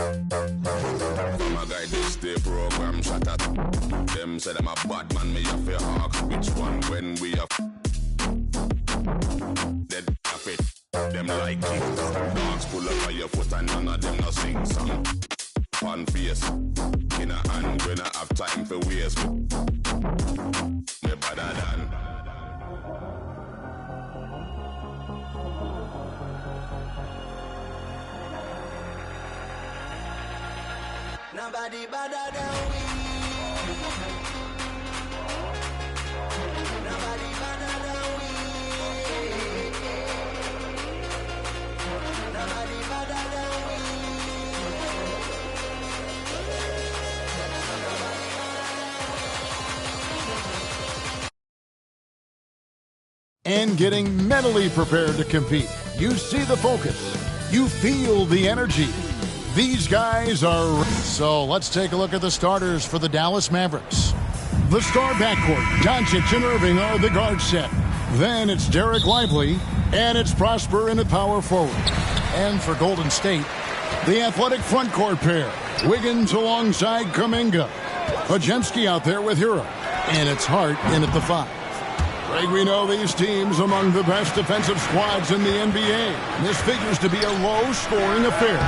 My guy this day program shot at them said I'm a bad man, me have to ask which one when we are dead off it. Them like it. Dogs pull up on your foot and none of them no sing song. Fun face in a hand when I have time for waste. Me better than. Nobody better than we. Nobody better than we. Nobody better than we. And getting mentally prepared to compete. You see the focus. You feel the energy. These guys are... So let's take a look at the starters for the Dallas Mavericks. The star backcourt, Doncic and Irving are the guard set. Then it's Derek Lively, and it's Prosper in the power forward. And for Golden State, the athletic front court pair, Wiggins alongside Kuminga. Podziemski out there with Hero. And it's Hart in at the 5. Greg, we know these teams among the best defensive squads in the NBA. This figures to be a low-scoring affair.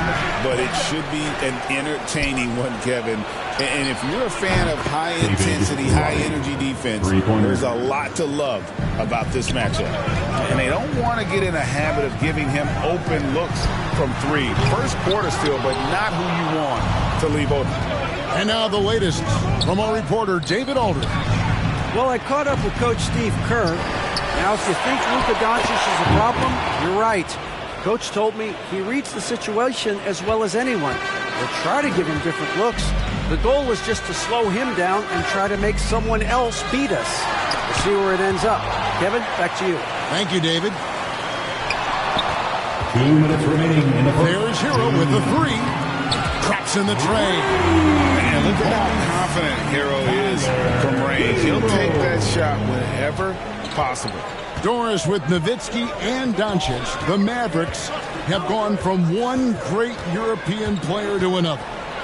But it should be an entertaining one, Kevin. And if you're a fan of high-intensity, high-energy defense, there's a lot to love about this matchup. And they don't want to get in a habit of giving him open looks from 3. First quarter still, but not who you want to leave open. And now the latest from our reporter, David Aldridge. Well, I caught up with Coach Steve Kerr. Now, if you think Luka Doncic is a problem, you're right. Coach told me he reads the situation as well as anyone. We'll try to give him different looks. The goal is just to slow him down and try to make someone else beat us. We'll see where it ends up. Kevin, back to you. Thank you, David. 2 minutes remaining in the first. There's Hero with the 3. Traps in the tray. Man, look at how confident Hero is from range. He'll take that shot whenever possible. Doris with Nowitzki and Doncic. The Mavericks have gone from one great European player to another.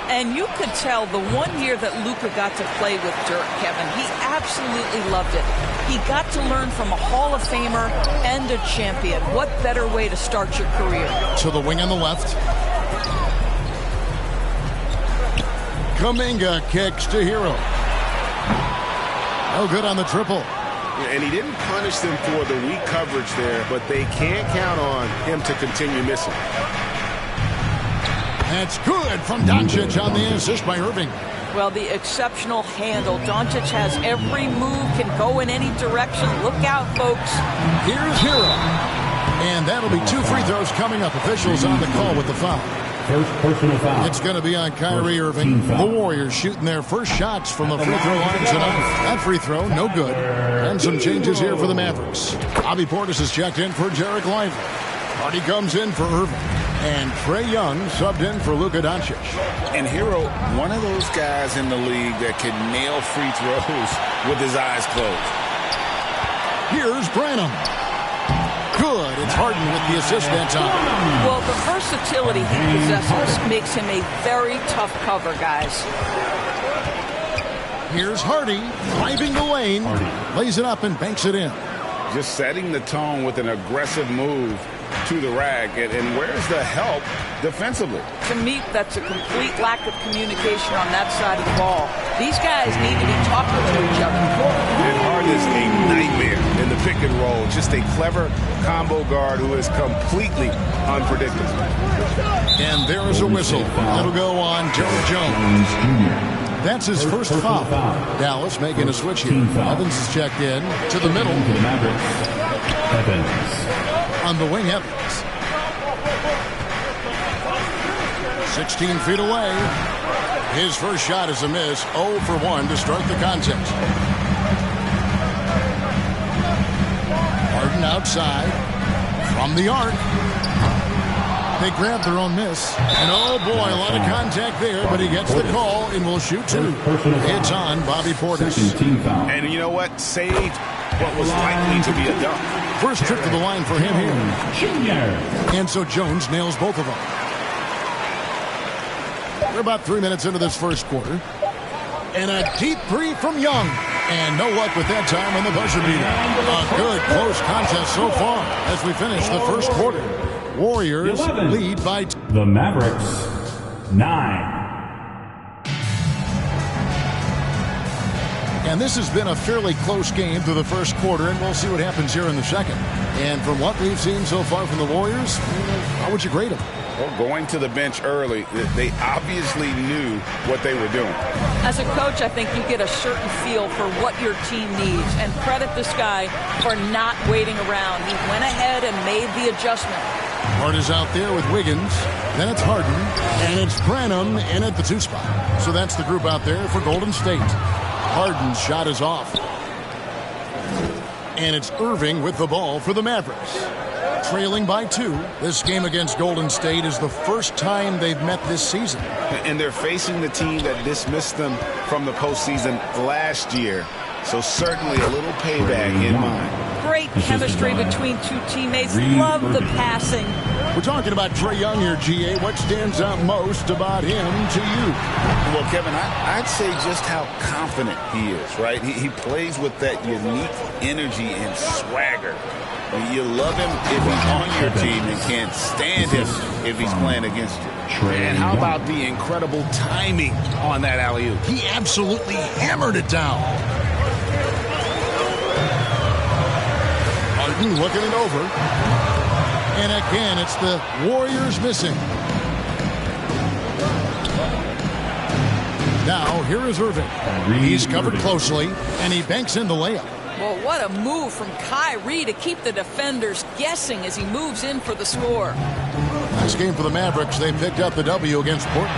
And you could tell the 1 year that Luka got to play with Dirk, Kevin, he absolutely loved it. He got to learn from a Hall of Famer and a champion. What better way to start your career? To the wing on the left. Kuminga kicks to Hero. No good on the triple. And he didn't punish them for the weak coverage there, but they can't count on him to continue missing. That's good from Doncic on the assist by Irving. Well, the exceptional handle. Doncic has every move, can go in any direction. Look out, folks. Here's Hero. And that'll be 2 free throws coming up. Officials on the call with the foul. First personal foul. It's going to be on Kyrie Irving. The Warriors shooting their first shots from the free throw line tonight. That free throw, no good. And some changes here for the Mavericks. Bobby Portis is checked in for Derek Lively. Hardy comes in for Irving. And Trae Young subbed in for Luka Doncic. And Hero, one of those guys in the league that can nail free throws with his eyes closed. Here's Branham. Good. It's Harden with the assist that time. Well, the versatility he possesses makes him a very tough cover, guys. Here's Hardy driving the lane. Lays it up and banks it in. Just setting the tone with an aggressive move to the rack. And where's the help defensively? To me, that's a complete lack of communication on that side of the ball. These guys need to be talking to each other. And Harden is a nightmare in the pick and roll. Just a clever combo guard who is completely unpredictable. And there is a whistle. That'll go on Joe Jones. That's his first foul. Dallas making a switch here. Evans is checked in to the middle. Evans. On the wing, Evans. 16 feet away. His first shot is a miss. 0 for 1 to start the contest. Harden outside. From the arc. They grab their own miss. And oh boy, a lot of contact there, but he gets the call and will shoot 2. It's on Bobby Portis. And you know what? Saved what was likely to be a dunk. First trip to the line for him here. And so Jones nails both of them. We're about 3 minutes into this first quarter. And a deep three from Young. And no luck with that time on the buzzer beater. A good close contest so far as we finish the first quarter. Warriors 11. lead by The Mavericks, 9. And this has been a fairly close game through the first quarter, and we'll see what happens here in the second. And from what we've seen so far from the Warriors, how would you grade them? Well, going to the bench early, they obviously knew what they were doing. As a coach, I think you get a certain feel for what your team needs. And credit this guy for not waiting around. He went ahead and made the adjustment. Hart is out there with Wiggins. Then it's Harden. And it's Branham in at the 2 spot. So that's the group out there for Golden State. Harden's shot is off. And it's Irving with the ball for the Mavericks. Trailing by 2. This game against Golden State is the first time they've met this season. And they're facing the team that dismissed them from the postseason last year. So certainly a little payback in mind. Great chemistry between two teammates. Love the passing. We're talking about Trae Young here, GA. What stands out most about him to you? Well, Kevin, I'd say just how confident he is, right? He plays with that unique energy and swagger. You love him if he's on your team and can't stand him if he's playing against you. And how about the incredible timing on that alley-oop? He absolutely hammered it down. Harden looking it over. And again, it's the Warriors missing. Now, here is Irving. He's covered closely, and he banks in the layup. Well, what a move from Kyrie to keep the defenders guessing as he moves in for the score. Nice game for the Mavericks. They picked up the W against Portland.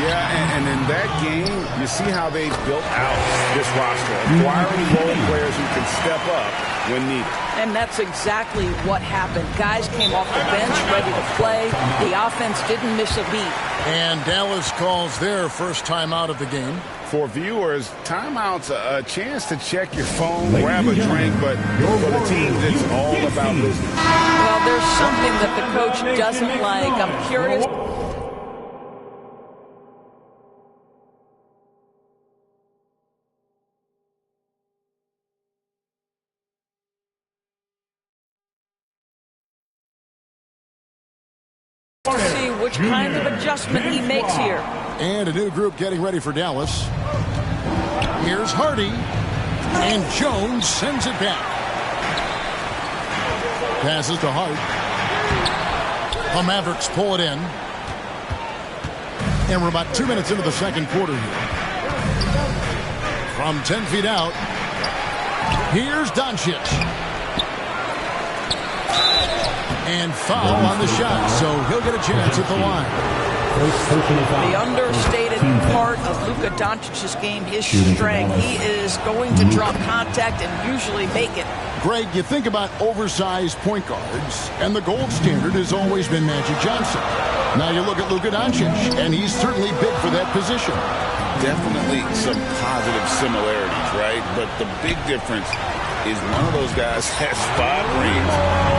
Yeah, and in that game, you see how they've built out this roster, acquiring role players who can step up when needed. And that's exactly what happened. Guys came off the bench ready to play. The offense didn't miss a beat. And Dallas calls their first timeout of the game. For viewers, timeout's a chance to check your phone, grab a drink, but for the team, it's all about business. Well, there's something that the coach doesn't like. I'm curious. To see which kind of adjustment he makes here. And a new group getting ready for Dallas. Here's Hardy. And Jones sends it back. Passes to Hart. The Mavericks pull it in. And we're about 2 minutes into the second quarter here. From 10 feet out, here's Doncic. And foul on the shot, so he'll get a chance at the line. The understated part of Luka Doncic's game is strength. He is going to draw contact and usually make it. Greg, you think about oversized point guards, and the gold standard has always been Magic Johnson. Now you look at Luka Doncic, and he's certainly big for that position. Definitely some positive similarities, right? But the big difference is one of those guys has 5 rings,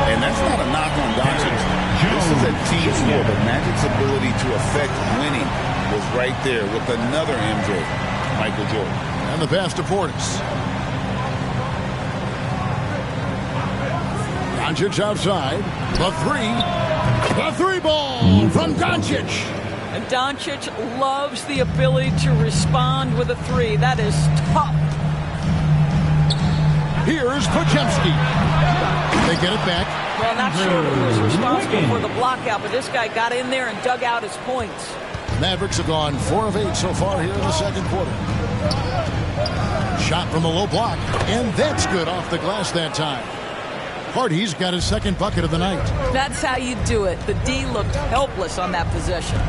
and that's not a knock on Doncic. This is a team sport, but Magic's ability to affect winning was right there with another MJ, Michael Jordan. And the pass to Portis. Doncic outside. The three ball from Doncic. And Doncic loves the ability to respond with a 3. That is tough. Here's Podziemski. They get it back. Well, not sure who was responsible for the block out, but this guy got in there and dug out his points. Mavericks have gone 4 of 8 so far here in the second quarter. Shot from the low block, and that's good off the glass that time. Hardy's got his second bucket of the night. That's how you do it. The D looked helpless on that possession.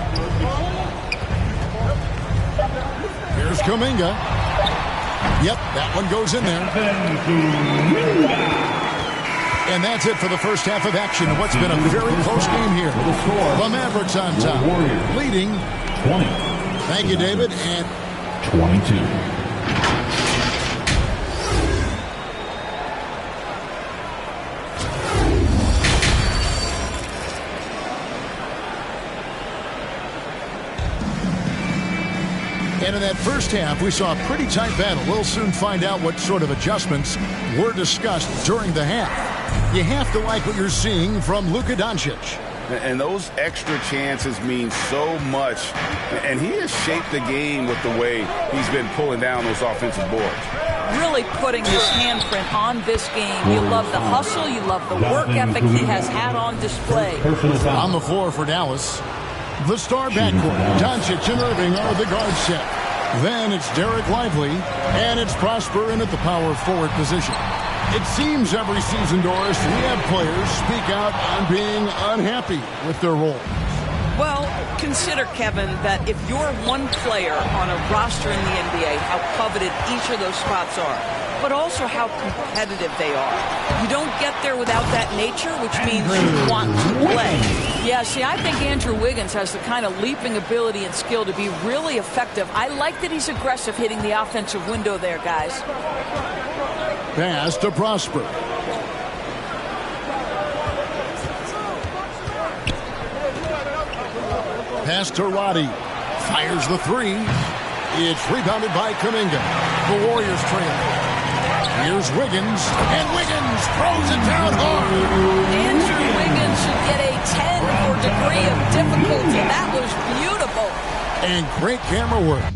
Here's Kuminga. Yep, that one goes in there. And that's it for the first half of action of what's been a very close game here. The Mavericks on top, leading 20. Thank you, David. And 22. And in that first half, we saw a pretty tight battle. We'll soon find out what sort of adjustments were discussed during the half. You have to like what you're seeing from Luka Doncic. And those extra chances mean so much. And he has shaped the game with the way he's been pulling down those offensive boards. Really putting his handprint on this game. You love the hustle. You love the work ethic he has had on display. On the floor for Dallas, the star backcourt, Doncic and Irving are the guard set. Then it's Derek Lively, and it's Prosper in at the power forward position. It seems every season, Doris, we have players speak out on being unhappy with their role. Well, consider, Kevin, that if you're one player on a roster in the NBA, how coveted each of those spots are, but also how competitive they are. You don't get there without that nature, which means you want to play. Yeah, see, I think Andrew Wiggins has the kind of leaping ability and skill to be really effective. I like that he's aggressive hitting the offensive window there, guys. Pass to Prosper. Pass to Roddy. Fires the three. It's rebounded by Kuminga. The Warriors trail. Here's Wiggins. And Wiggins throws it down hard. Andrew Wiggins should get a 10 for degree of difficulty. That was beautiful. And great camera work.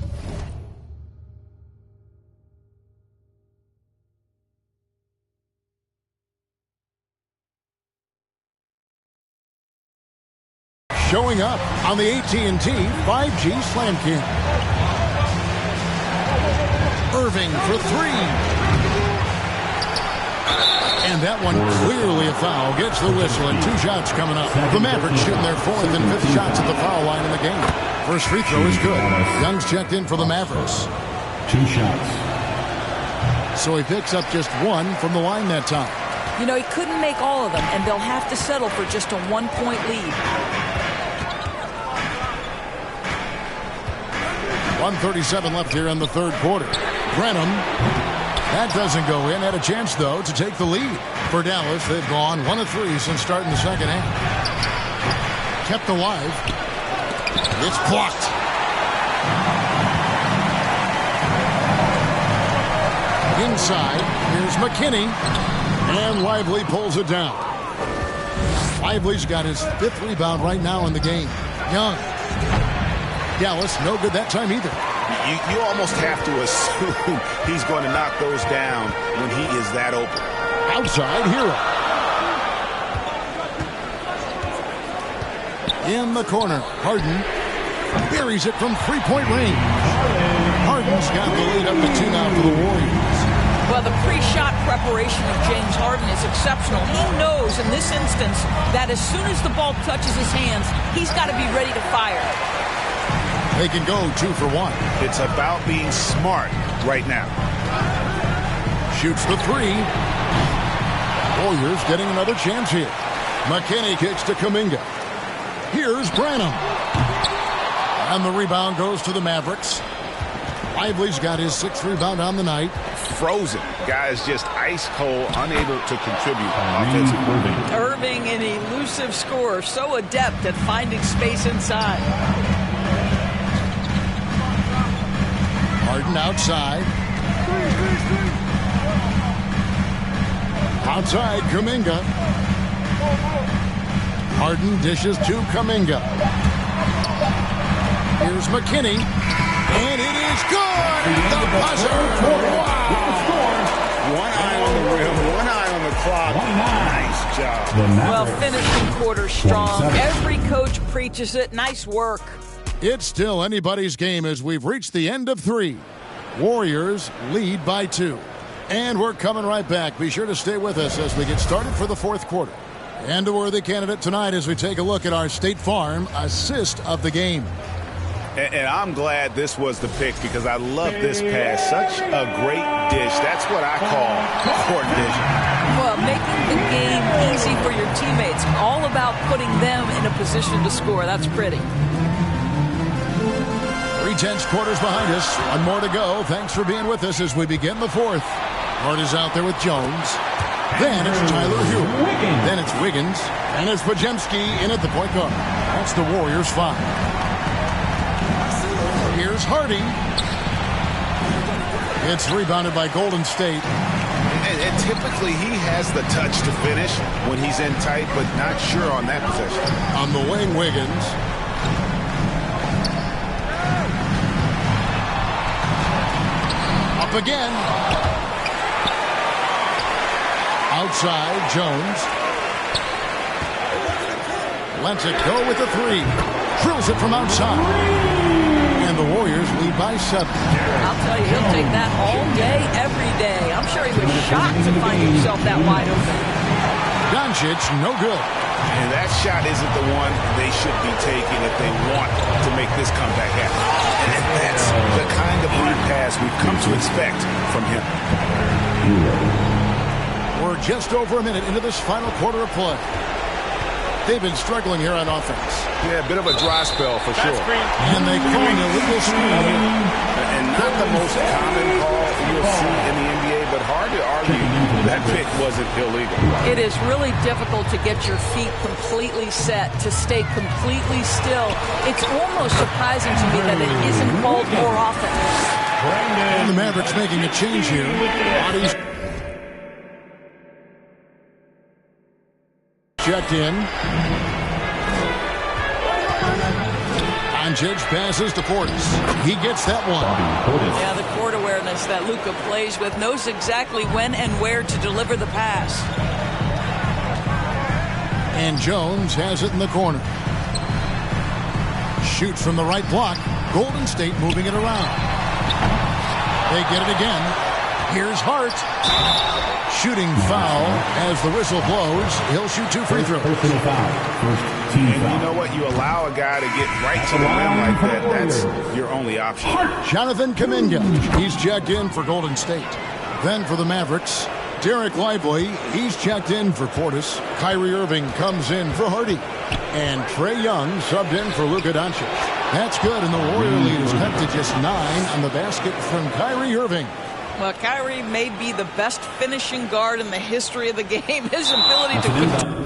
Showing up on the AT&T 5G Slam Cam. Irving for three. And that one clearly a foul. Gets the whistle and 2 shots coming up. The Mavericks shooting their 4th and 5th shots at the foul line in the game. First free throw is good. Young's checked in for the Mavericks. 2 shots. So he picks up just 1 from the line that time. You know, he couldn't make all of them, and they'll have to settle for just a 1-point lead. 1:37 left here in the third quarter. Brenham. That doesn't go in. Had a chance, though, to take the lead. For Dallas, they've gone 1 of 3 since starting the second half. Kept alive. It's blocked. Inside, here's McKinney. And Lively pulls it down. Lively's got his 5th rebound right now in the game. Young. Dallas, no good that time either. You almost have to assume he's going to knock those down when he is that open. Outside, Hero. In the corner, Harden buries it from 3-point range. Harden's got the lead up to 2 now for the Warriors. Well, the pre-shot preparation of James Harden is exceptional. He knows in this instance that as soon as the ball touches his hands, he's got to be ready to fire. They can go 2 for 1. It's about being smart right now. Shoots the 3. Warriors getting another chance here. McKinney kicks to Kuminga. Here's Branham. And the rebound goes to the Mavericks. Lively's got his 6th rebound on the night. Frozen. Guys just ice cold, unable to contribute offensively. Irving, an elusive scorer, so adept at finding space inside. Harden outside. Outside, Kuminga. Harden dishes to Kuminga. Here's McKinney. And it is good! The buzzer! Wow! 1 eye on the rim, 1 eye on the clock. Nice job. Well, finishing quarter strong. Every coach preaches it. Nice work. It's still anybody's game as we've reached the end of 3. Warriors lead by 2. And we're coming right back. Be sure to stay with us as we get started for the 4th quarter. And a worthy candidate tonight as we take a look at our State Farm assist of the game. And I'm glad this was the pick because I love this pass. Such a great dish. That's what I call court vision. Well, making the game easy for your teammates. All about putting them in a position to score. That's pretty. 3/10 quarters behind us. 1 more to go. Thanks for being with us as we begin the 4th. Hart is out there with Jones. Then it's Tyler Hugh. Then it's Wiggins. And it's Podziemski in at the point guard. That's the Warriors 5. Here's Hardy. It's rebounded by Golden State. And typically he has the touch to finish when he's in tight, but not sure on that possession. On the wing, Wiggins. Up again. Outside, Jones. Lets it go with the three. Drills it from outside. And the Warriors lead by 7. I'll tell you, he'll take that all day, every day. I'm sure he was shocked to find himself that wide open. Doncic, no good. And that shot isn't the one they should be taking if they want to make this comeback happen. And that's the kind of lead pass we've come to expect from him. We're just over a minute into this final quarter of play. They've been struggling here on offense. Yeah, a bit of a dry spell for sure. And they call an illegal screen. And not the most common call you'll see in the NBA, but hard to argue that pick wasn't illegal. It is really difficult to get your feet completely set, to stay completely still. It's almost surprising to me that it isn't called more often. And the Mavericks making a change here. Bodies checked in. Doncic passes to Portis. He gets that one. Yeah, the court awareness that Luka plays with, knows exactly when and where to deliver the pass. And Jones has it in the corner. Shoots from the right block. Golden State moving it around. They get it again. Here's Hart. Shooting foul as the whistle blows. He'll shoot 2 free throws. And you know what? You allow a guy to get right to the rim like that. That's your only option. Jonathan Kuminga. He's checked in for Golden State. Then for the Mavericks, Derek Lively. He's checked in for Portis. Kyrie Irving comes in for Hardy. And Trae Young subbed in for Luka Doncic. That's good, and the Warrior lead is cut to just 9 on the basket from Kyrie Irving. Well, Kyrie may be the best finishing guard in the history of the game. His ability to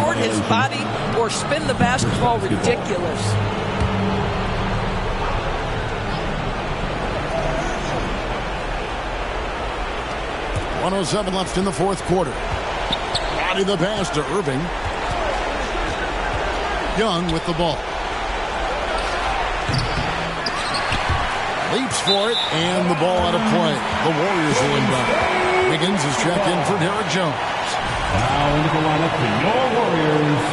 Toward his body or spin the basketball ridiculous. .107 left in the fourth quarter. Body the pass to Irving. Young with the ball. Leaps for it, and the ball out of play. The Warriors will inbound. Wiggins is checked in for Derrick Jones. Now into the lineup for your Warriors,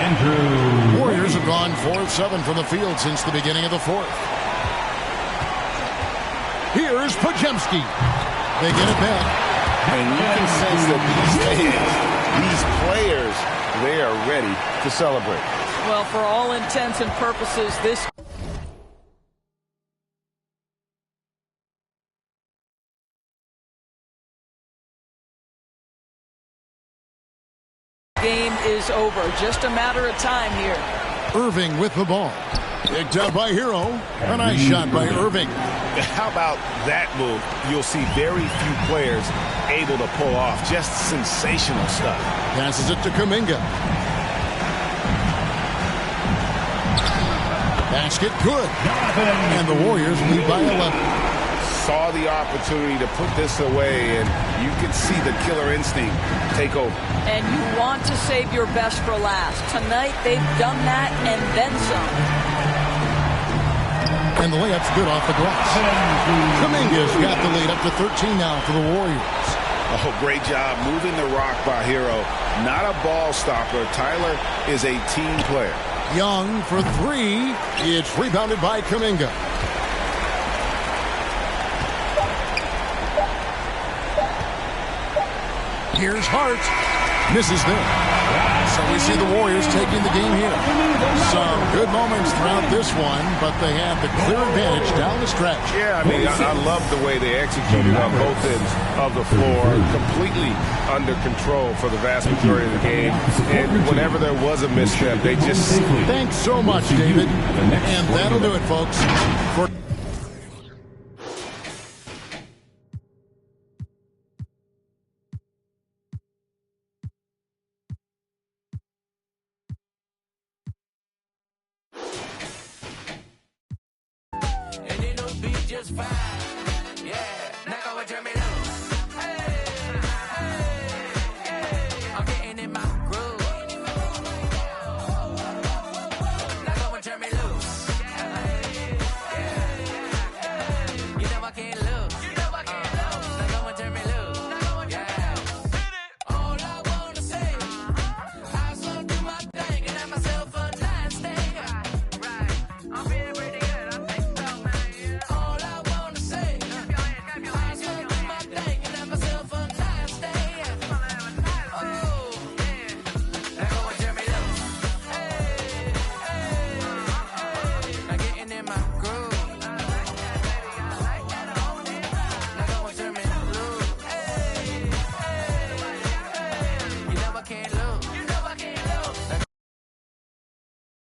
Andrew. Warriors have gone 4 of 7 from the field since the beginning of the fourth. Here's Podziemski. They get it back. And you can sense that these players, they are ready to celebrate. Well, for all intents and purposes, this game is over. Just a matter of time here. Irving with the ball. Picked up by Hero. A nice shot by Irving. How about that move? You'll see very few players able to pull off. Just sensational stuff. Passes it to Kuminga. Basket good. And the Warriors lead by 11. Saw the opportunity to put this away, and you can see the killer instinct take over. And you want to save your best for last. Tonight, they've done that and then some. And the layup's good off the glass. Kuminga's got the lead up to 13 now for the Warriors. Oh, great job moving the rock by Hero. Not a ball stopper. Tyler is a team player. Young for three. It's rebounded by Kuminga. Here's Hart. Misses there. So we see the Warriors taking the game here. Some good moments throughout this one, but they have the clear advantage down the stretch. Yeah, I mean, I love the way they executed on both ends of the floor. Completely under control for the vast majority of the game. And whenever there was a misstep, they just... Thanks so much, David. And that'll do it, folks. For And it'll be just fine. Yeah, now go and turn me down.